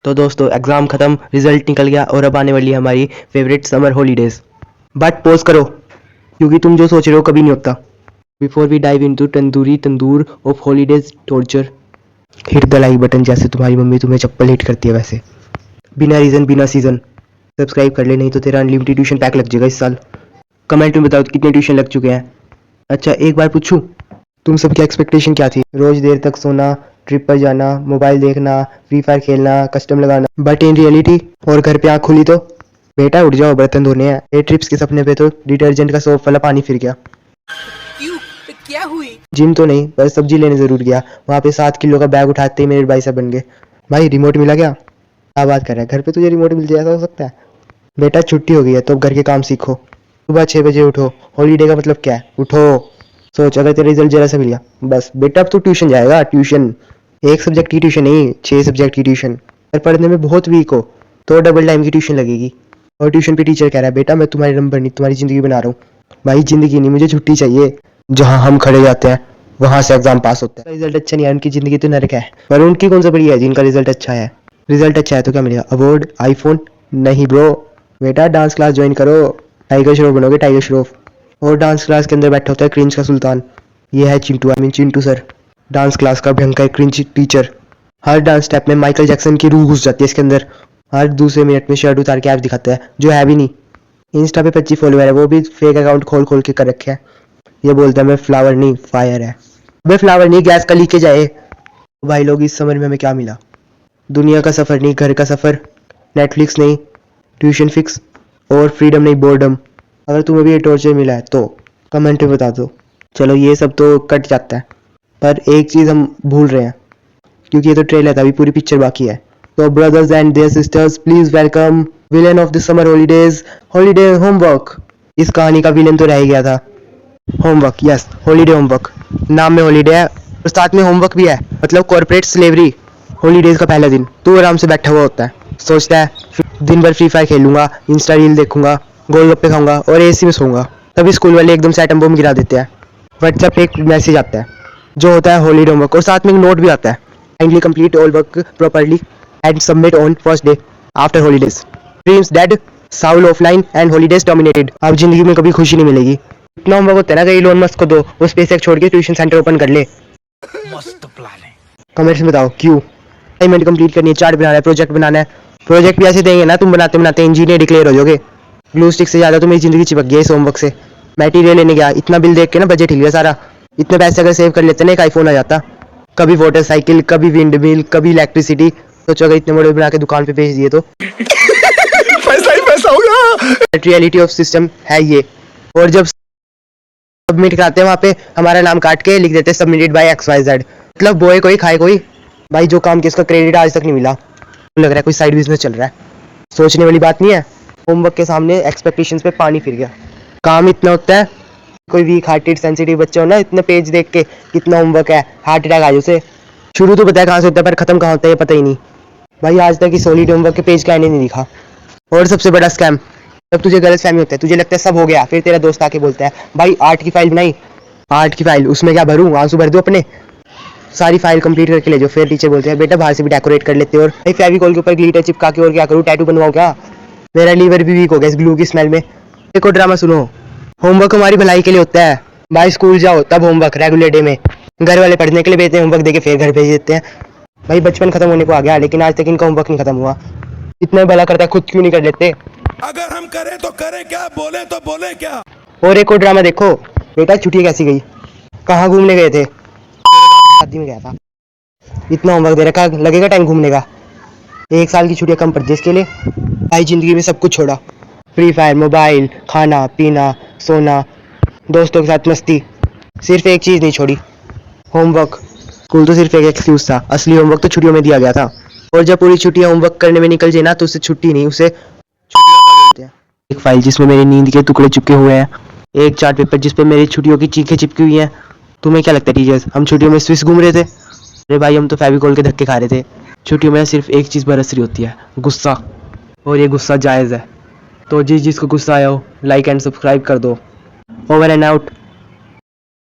तो दोस्तों एग्ज़ाम ख़त्म, रिजल्ट निकल गया और अब आने वाली है हमारी favourite summer holidays. But pause करो, क्योंकि तुम जो सोच रहे हो कभी नहीं होता। Before we dive into tandoor of holidays torture, hit the like button जैसे तुम्हारी मम्मी तुम्हें चप्पल हिट करती है वैसे। बिना रीज़न बिना सीज़न सब्सक्राइब कर ले, नहीं तो तेरा अनलिमिटेड ट्यूशन पैक लग जाएगा इस साल। कमेंट में बताओ कितने ट्यूशन लग चुके हैं। अच्छा एक बार पूछूं, तुम सबकी एक्सपेक्टेशन क्या थी? रोज़ देर तक सोना, ट्रिप पर जाना, मोबाइल देखना, फ्री फायर खेलना, कस्टम लगाना। बट इन रियलिटी और घर पे आँख खुली तो बेटा उठ जाओ, बर्तन धोने हैं। ये ट्रिप्स के सपने पे तो डिटर्जेंट का सोप वाला पानी फिर गया। क्यों? तो क्या हुई? जिम तो नहीं, पर सब्जी लेने जरूर गया। वहाँ पे 7 किलो का बैग उठाते ही मेरे भाई साहब बन गए। भाई रिमोट मिला क्या बात कर रहा है? घर पे तुझे रिमोट मिल जाए ऐसा हो सकता है? बेटा छुट्टी हो गई है तो अब घर के काम सीखो। सुबह 6 बजे उठो। हॉलीडे का मतलब क्या है? उठो। सोच, अगर तेरा रिजल्ट जरा सा मिल गया, बस बेटा अब तो ट्यूशन जाएगा। ट्यूशन एक सब्जेक्ट की ट्यूशन नहीं, 6 सब्जेक्ट की ट्यूशन। अगर पढ़ने में बहुत वीक हो तो डबल टाइम की ट्यूशन लगेगी। और ट्यूशन पे टीचर कह रहा है बेटा मैं तुम्हारे नंबर नहीं तुम्हारी ज़िंदगी बना रहा हूँ। भाई ज़िंदगी नहीं, मुझे छुट्टी चाहिए। जहाँ हम खड़े जाते हैं वहाँ से एग्जाम पास होता है। रिजल्ट अच्छा नहीं है, उनकी ज़िंदगी तो नरक है। पर उनकी कौन सा बढ़िया है जिनका रिजल्ट अच्छा है? रिजल्ट अच्छा है तो क्या मिलेगा? Award, iPhone? नहीं ब्रो, बेटा डांस क्लास ज्वाइन करो। टाइगर श्रॉफ बनोगे, टाइगर श्रॉफ। और डांस क्लास के अंदर बैठा होता है क्रिंज का सुल्तान। ये है Chintu, I mean Chintu sir, dance class का भयंकर क्रिंज टीचर। हर डांस स्टेप में माइकल जैक्सन की रूह घुस जाती है इसके अंदर। हर दूसरे मिनट में शर्ट उतार के ऐप दिखाता है जो है भी नहीं। इंस्टा पे 25 फॉलोअर है, वो भी फेक अकाउंट खोल खोल के कर रखे हैं। ये बोलता है मैं फ्लावर नहीं फायर है। वे फ्लावर नहीं, गैस का लीकेज आए। भाई लोग इस समर में हमें क्या मिला? दुनिया का सफ़र नहीं, घर का सफ़र। नेटफ्लिक्स नहीं, ट्यूशन फिक्स। और फ्रीडम नहीं, बोर्डम। अगर तुम्हें भी ये टॉर्चर मिला है तो कमेंट में बता दो। चलो ये सब तो कट जाता है, पर एक चीज़ हम भूल रहे हैं, क्योंकि ये तो ट्रेलर था, अभी पूरी पिक्चर बाकी है। तो brothers and there sisters please welcome villain of the summer holidays, holiday homework. इस कहानी का विलेन तो रह ही गया था। Homework, yes, holiday homework. नाम में हॉलीडे है और साथ में होमवर्क भी है, मतलब कॉर्पोरेट स्लेवरी। हॉलीडेज का पहला दिन तू आराम से बैठा हुआ होता है, सोचता है दिन भर फ्री फायर खेलूंगा, इंस्टा रील देखूंगा, गोलगप्पे खाऊंगा और एसी में सोऊंगा। तभी स्कूल वाले एकदम से एटम बम गिरा देते हैं। व्हाट्सएप पे एक मैसेज आता है जो होता है हॉलीडे होमवर्क, और साथ में एक नोट भी आता है, kindly complete all work properly and submit on first day after holidays. Dreams dead, Saul offline and holidays dominated. अब जिंदगी में कभी खुशी नहीं मिलेगी। इतना होमवर्क होता है ना कि इलोन मस्क को दो, वो स्पेसएक्स छोड़ के ट्यूशन सेंटर ओपन कर ले। मस्त प्लान है। कमेंट्स में बताओ क्यों? असाइनमेंट कंप्लीट करनी है, चार्ट बनाना है, प्रोजेक्ट बनाना है। प्रोजेक्ट भी ऐसे देंगे ना तुम बनाते बनाते इंजीनियर डिक्लेयर हो जाओगे। ग्लू स्टिक से ज़्यादा तो मेरी जिंदगी चिपक गई इस होमवर्क से। मटेरियल लेने गया, इतना बिल देख के ना बजट हिल गया सारा। इतने पैसे अगर सेव कर लेते ना एक आईफोन आ जाता। कभी वाटर साइकिल, कभी विंड मिल, कभी इलेक्ट्रिसिटी। सोचो अगर इतने बड़े बना के दुकान पे बेच दिए तो पैसा ही पैसा होगा। रियलिटी ऑफ सिस्टम है ये। और जब सबमिट कराते हैं वहाँ पे हमारा नाम काट के लिख देते हैं सबमिटेड बाय XYZ, मतलब बोए कोई खाए कोई। भाई जो काम किया उसका क्रेडिट आज तक नहीं मिला। लग रहा है कोई साइड बिजनेस चल रहा है। सोचने वाली बात नहीं है। होमवर्क के सामने एक्सपेक्टेशंस पे पानी फिर गया। काम इतना होता है, कोई वीक हार्टेड सेंसिटिव बच्चा हो ना, इतने पेज देख के कितना होमवर्क है, हार्ट अटैक आ जाए उसे। शुरू तो पता है कहाँ से होता है पर खत्म कहाँ होता है ये पता ही नहीं। भाई आज तक इस हॉलीडे होमवर्क के पेज का आने नहीं दिखा। और सबसे बड़ा स्कैम, जब तुझे गलत फहमी होता है, तुझे लगता है सब हो गया, फिर तेरा दोस्त आके बोलता है भाई आर्ट की फाइल बनाई। आर्ट की फाइल, उसमें क्या भरूँ? आंसू भर दो अपने। सारी फाइल कंप्लीट करके ले जाओ। फिर टीचर बोलते हैं बेटा बाहर से भी डेकोरेट कर लेते हो। और भाई फेविकॉल के ऊपर ग्लिटर चिपका के और क्या करूँ, टैटू बनवाऊँ क्या? मेरा लीवर भी वीक हो गया इस ग्लू की स्मेल में। एक और ड्रामा सुनो, होमवर्क हमारी भलाई के लिए होता है। भाई स्कूल जाओ तब होमवर्क रेगुलर डे में। घर वाले पढ़ने के लिए भेजते हैं, होमवर्क देके फिर घर भेज देते हैं। भाई बचपन खत्म होने को आ गया, लेकिन आज तक इनका होमवर्क नहीं खत्म हुआ। इतना भला करता है खुद क्यों नहीं कर लेते? अगर हम करें तो करें क्या, बोले तो बोले क्या। और एक और ड्रामा देखो, बेटा छुट्टी कैसी गई? कहाँ घूमने गए थे? शादी में गया था। इतना होमवर्क दे रखा, लगेगा टाइम घूमने का? 1 साल की छुट्टियाँ कम पड़ जाए इसके लिए। भाई जिंदगी में सब कुछ छोड़ा, फ्री फायर, मोबाइल, खाना पीना, सोना, दोस्तों के साथ मस्ती। सिर्फ एक चीज़ नहीं छोड़ी, होमवर्क। स्कूल तो सिर्फ एक एक्सक्यूज था, असली होमवर्क तो छुट्टियों में दिया गया था। और जब पूरी छुट्टियाँ होमवर्क करने में निकल जाए ना तो उसे छुट्टी नहीं, उसे बोलते हैं। एक फाइल जिसमें मेरी नींद के टुकड़े चिपके हुए हैं, एक चार्ट पेपर जिस पे मेरी छुट्टियों की चीखें चिपकी हुई हैं। तुम्हें क्या लगता है टीचर्स, हम छुट्टियों में स्विस घूम रहे थे? अरे भाई हम तो फेविकॉल के धक्के खा रहे थे। छुट्टियों में सिर्फ एक चीज़ बरस रही होती है, गुस्सा। और ये गुस्सा जायज़ है। तो जिसको गुस्सा आया हो लाइक एंड सब्सक्राइब कर दो। Over and out.